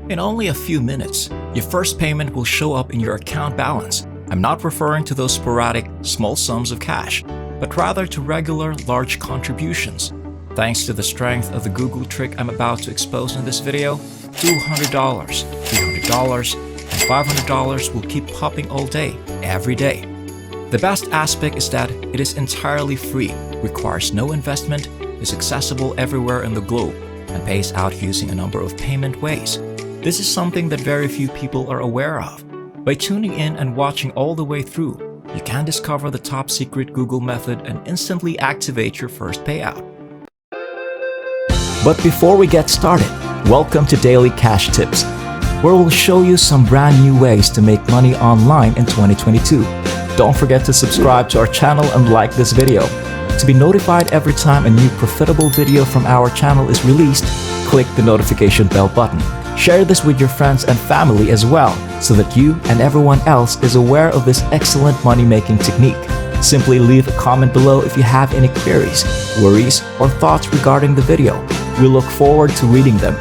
In only a few minutes, your first payment will show up in your account balance. I'm not referring to those sporadic, small sums of cash, but rather to regular, large contributions. Thanks to the strength of the Google trick I'm about to expose in this video, $200, $300, and $500 will keep popping all day, every day. The best aspect is that it is entirely free, requires no investment, is accessible everywhere in the globe, and pays out using a number of payment ways. This is something that very few people are aware of. By tuning in and watching all the way through, you can discover the top secret Google method and instantly activate your first payout. But before we get started, welcome to Daily Cash Tips, where we'll show you some brand new ways to make money online in 2022. Don't forget to subscribe to our channel and like this video. To be notified every time a new profitable video from our channel is released, click the notification bell button. Share this with your friends and family as well, so that you and everyone else is aware of this excellent money-making technique. Simply leave a comment below if you have any queries, worries, or thoughts regarding the video. We look forward to reading them.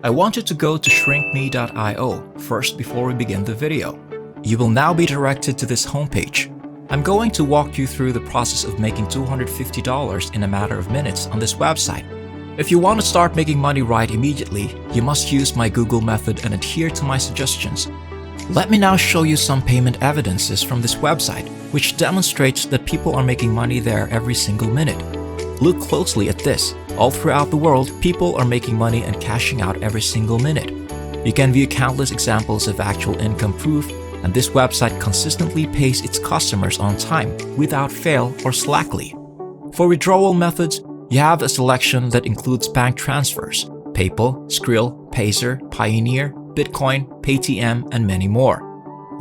I want you to go to shrinkme.io first before we begin the video. You will now be directed to this homepage. I'm going to walk you through the process of making $250 in a matter of minutes on this website. If you want to start making money right immediately, you must use my Google method and adhere to my suggestions. Let me now show you some payment evidences from this website, which demonstrates that people are making money there every single minute. Look closely at this. All throughout the world, people are making money and cashing out every single minute. You can view countless examples of actual income proof, and this website consistently pays its customers on time, without fail or slackly. For withdrawal methods, you have a selection that includes bank transfers, PayPal, Skrill, Pazer, Pioneer, Bitcoin, Paytm, and many more.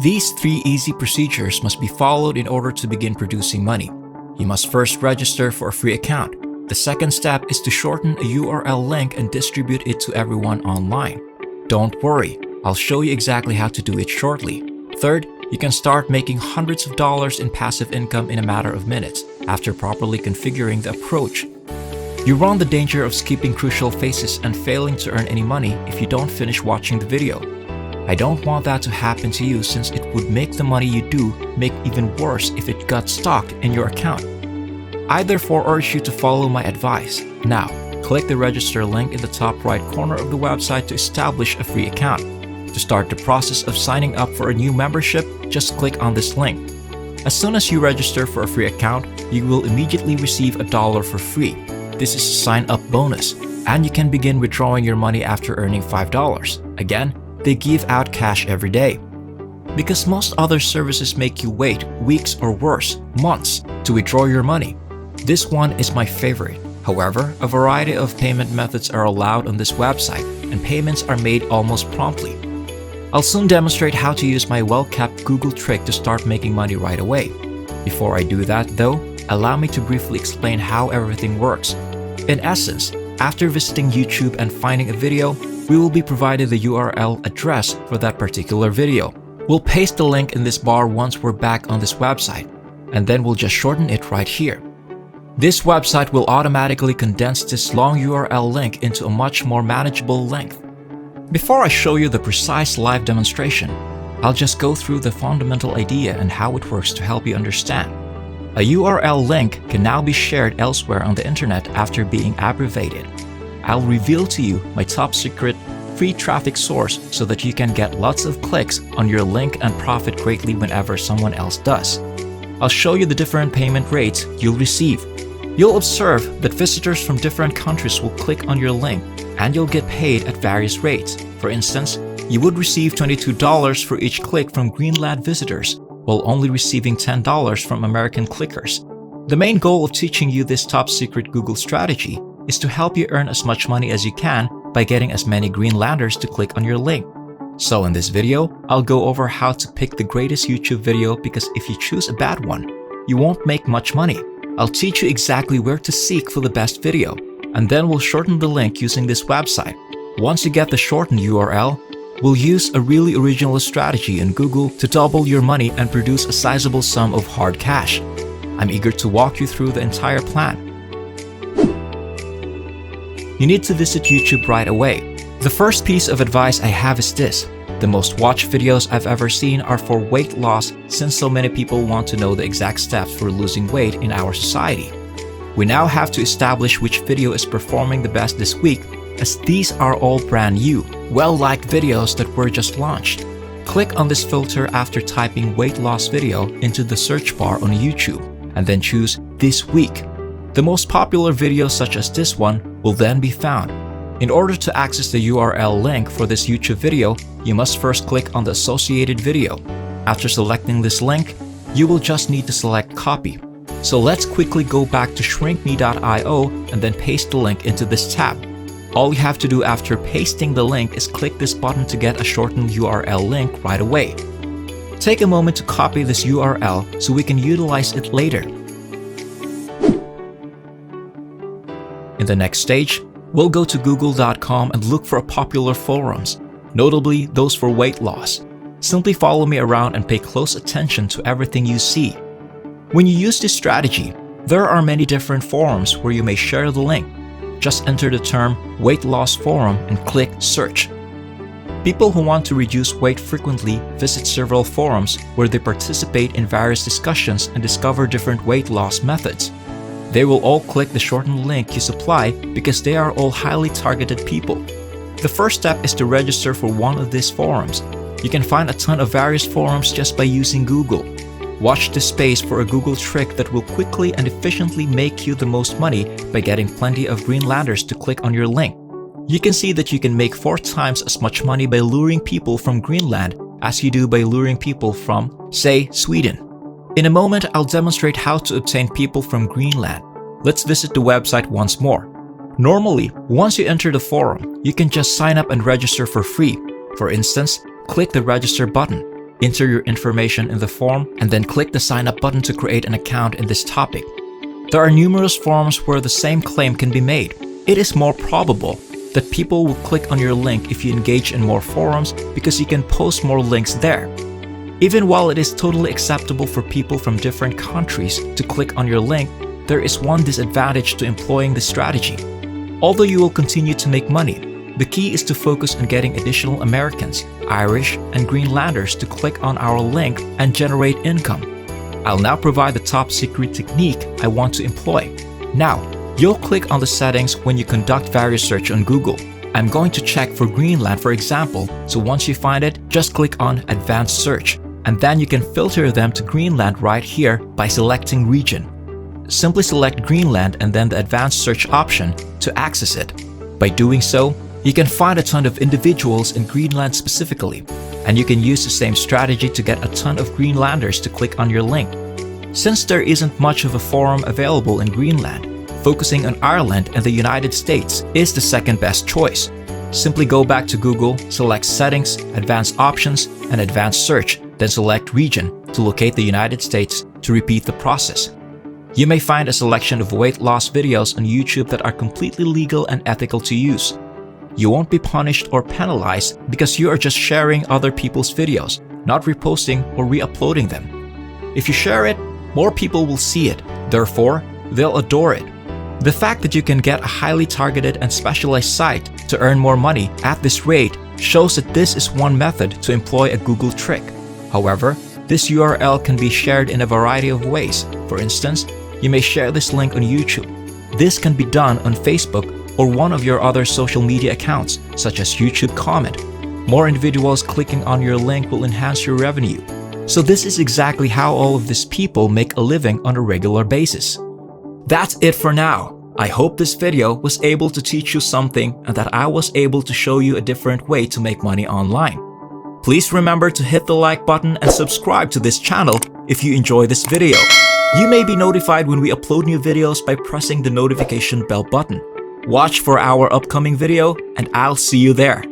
These 3 easy procedures must be followed in order to begin producing money. You must first register for a free account. The second step is to shorten a URL link and distribute it to everyone online. Don't worry, I'll show you exactly how to do it shortly. Third, you can start making hundreds of dollars in passive income in a matter of minutes after properly configuring the approach. You run the danger of skipping crucial phases and failing to earn any money if you don't finish watching the video. I don't want that to happen to you, since it would make the money you do make even worse if it got stuck in your account. I therefore urge you to follow my advice. Now, click the register link in the top right corner of the website to establish a free account. To start the process of signing up for a new membership, just click on this link. As soon as you register for a free account, you will immediately receive $1 for free. This is a sign-up bonus, and you can begin withdrawing your money after earning $5. Again, they give out cash every day. Because most other services make you wait weeks or worse, months, to withdraw your money, this one is my favorite. However, a variety of payment methods are allowed on this website, and payments are made almost promptly. I'll soon demonstrate how to use my well-kept Google trick to start making money right away. Before I do that, though, allow me to briefly explain how everything works. In essence, after visiting YouTube and finding a video, we will be provided the URL address for that particular video. We'll paste the link in this bar once we're back on this website, and then we'll just shorten it right here. This website will automatically condense this long URL link into a much more manageable length. Before I show you the precise live demonstration, I'll just go through the fundamental idea and how it works to help you understand. A URL link can now be shared elsewhere on the internet after being abbreviated. I'll reveal to you my top secret free traffic source so that you can get lots of clicks on your link and profit greatly whenever someone else does. I'll show you the different payment rates you'll receive. You'll observe that visitors from different countries will click on your link, and you'll get paid at various rates. For instance, you would receive $22 for each click from Greenland visitors, while only receiving $10 from American clickers. The main goal of teaching you this top secret Google strategy is to help you earn as much money as you can by getting as many Greenlanders to click on your link. So in this video, I'll go over how to pick the greatest YouTube video, because if you choose a bad one, you won't make much money. I'll teach you exactly where to seek for the best video, and then we'll shorten the link using this website. Once you get the shortened URL, we'll use a really original strategy in Google to double your money and produce a sizable sum of hard cash. I'm eager to walk you through the entire plan. You need to visit YouTube right away. The first piece of advice I have is this. The most watched videos I've ever seen are for weight loss, since so many people want to know the exact steps for losing weight in our society. We now have to establish which video is performing the best this week, as these are all brand new, well-liked videos that were just launched. Click on this filter after typing weight loss video into the search bar on YouTube, and then choose this week. The most popular videos such as this one will then be found. In order to access the URL link for this YouTube video, you must first click on the associated video. After selecting this link, you will just need to select copy. So let's quickly go back to shrinkme.io and then paste the link into this tab. All you have to do after pasting the link is click this button to get a shortened URL link right away. Take a moment to copy this URL so we can utilize it later. In the next stage, we'll go to google.com and look for popular forums, notably those for weight loss. Simply follow me around and pay close attention to everything you see. When you use this strategy, there are many different forums where you may share the link. Just enter the term weight loss forum and click search. People who want to reduce weight frequently visit several forums where they participate in various discussions and discover different weight loss methods. They will all click the shortened link you supply because they are all highly targeted people. The first step is to register for one of these forums. You can find a ton of various forums just by using Google. Watch this space for a Google trick that will quickly and efficiently make you the most money by getting plenty of Greenlanders to click on your link. You can see that you can make 4 times as much money by luring people from Greenland as you do by luring people from, say, Sweden. In a moment, I'll demonstrate how to obtain people from Greenland. Let's visit the website once more. Normally, once you enter the forum, you can just sign up and register for free. For instance, click the register button, enter your information in the form, and then click the sign up button to create an account in this topic. There are numerous forums where the same claim can be made. It is more probable that people will click on your link if you engage in more forums because you can post more links there. Even while it is totally acceptable for people from different countries to click on your link, there is one disadvantage to employing this strategy. Although you will continue to make money, the key is to focus on getting additional Americans, Irish, and Greenlanders to click on our link and generate income. I'll now provide the top secret technique I want to employ. Now, you'll click on the settings when you conduct various search on Google. I'm going to check for Greenland, for example, so once you find it, just click on Advanced Search, and then you can filter them to Greenland right here by selecting region. Simply select Greenland and then the Advanced Search option to access it. By doing so, you can find a ton of individuals in Greenland specifically, and you can use the same strategy to get a ton of Greenlanders to click on your link. Since there isn't much of a forum available in Greenland, focusing on Ireland and the United States is the second best choice. Simply go back to Google, select Settings, Advanced Options, and Advanced Search, then select Region to locate the United States to repeat the process. You may find a selection of weight loss videos on YouTube that are completely legal and ethical to use. You won't be punished or penalized because you are just sharing other people's videos, not reposting or re-uploading them. If you share it, more people will see it, therefore, they'll adore it. The fact that you can get a highly targeted and specialized site to earn more money at this rate shows that this is one method to employ a Google trick. However, this URL can be shared in a variety of ways. For instance, you may share this link on YouTube. This can be done on Facebook or one of your other social media accounts, such as YouTube Comment. More individuals clicking on your link will enhance your revenue. So this is exactly how all of these people make a living on a regular basis. That's it for now. I hope this video was able to teach you something and that I was able to show you a different way to make money online. Please remember to hit the like button and subscribe to this channel if you enjoy this video. You may be notified when we upload new videos by pressing the notification bell button. Watch for our upcoming video and I'll see you there.